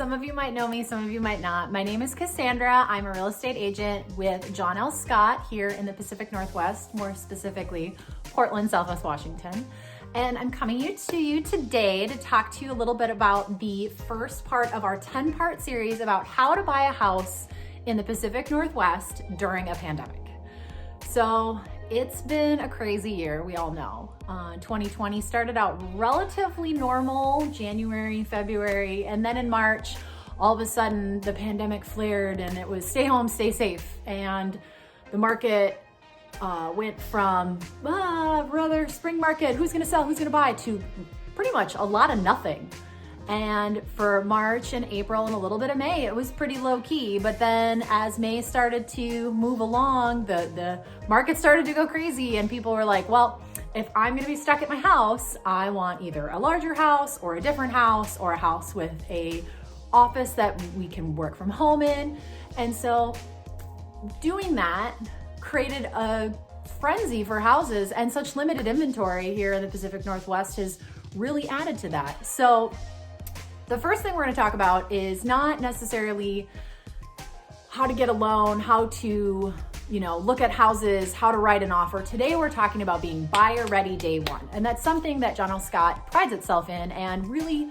Some of you might know me, some of you might not. My name is Cassandra. I'm a real estate agent with John L. Scott here in the Pacific Northwest, more specifically, Portland, Southwest Washington. And I'm coming to you today to talk to you a little bit about the first part of our 10-part series about how to buy a house in the Pacific Northwest during a pandemic. So it's been a crazy year, we all know. 2020 started out relatively normal, January, February, and then in March, all of a sudden the pandemic flared and it was stay home, stay safe. And the market went from brother spring market, who's gonna sell, who's gonna buy, to pretty much a lot of nothing. And for March and April and a little bit of May, it was pretty low key. But then as May started to move along, the market started to go crazy and people were like, well, if I'm gonna be stuck at my house, I want either a larger house or a different house or a house with a office that we can work from home in. And so doing that created a frenzy for houses, and such limited inventory here in the Pacific Northwest has really added to that. So the first thing we're going to talk about is not necessarily how to get a loan, how to, look at houses, how to write an offer. Today we're talking about being buyer ready day one. And that's something that John L. Scott prides itself in, and really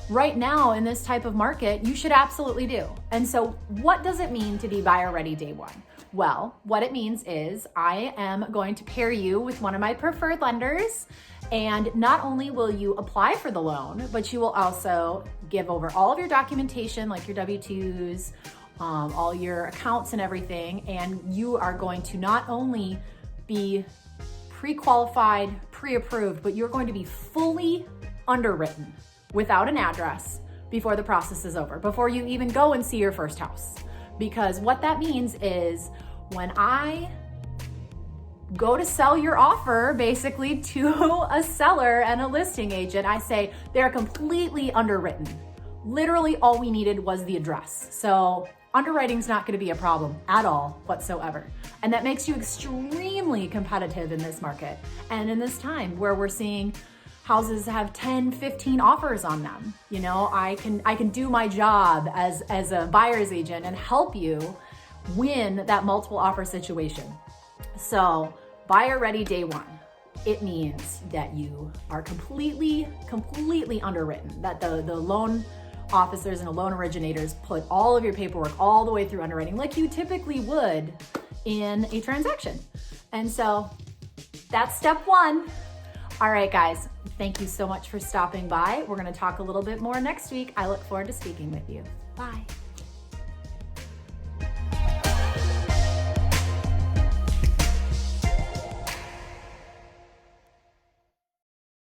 right now in this type of market, you should absolutely do. And so what does it mean to be buyer ready day one? Well, what it means is I am going to pair you with one of my preferred lenders. And not only will you apply for the loan, but you will also give over all of your documentation, like your W-2s, all your accounts and everything. And you are going to not only be pre-qualified, pre-approved, but you're going to be fully underwritten without an address before the process is over, before you even go and see your first house. Because what that means is when I go to sell your offer basically to a seller and a listing agent, I say they're completely underwritten. Literally all we needed was the address. So underwriting's not going to be a problem at all whatsoever. And that makes you extremely competitive in this market. And in this time where we're seeing houses have 10, 15 offers on them, I can do my job as a buyer's agent and help you win that multiple offer situation. So buyer ready day one, it means that you are completely underwritten, that the loan officers and the loan originators put all of your paperwork all the way through underwriting like you typically would in a transaction. And so that's step one. All right, guys, thank you so much for stopping by. We're going to talk a little bit more next week. I look forward to speaking with you. Bye.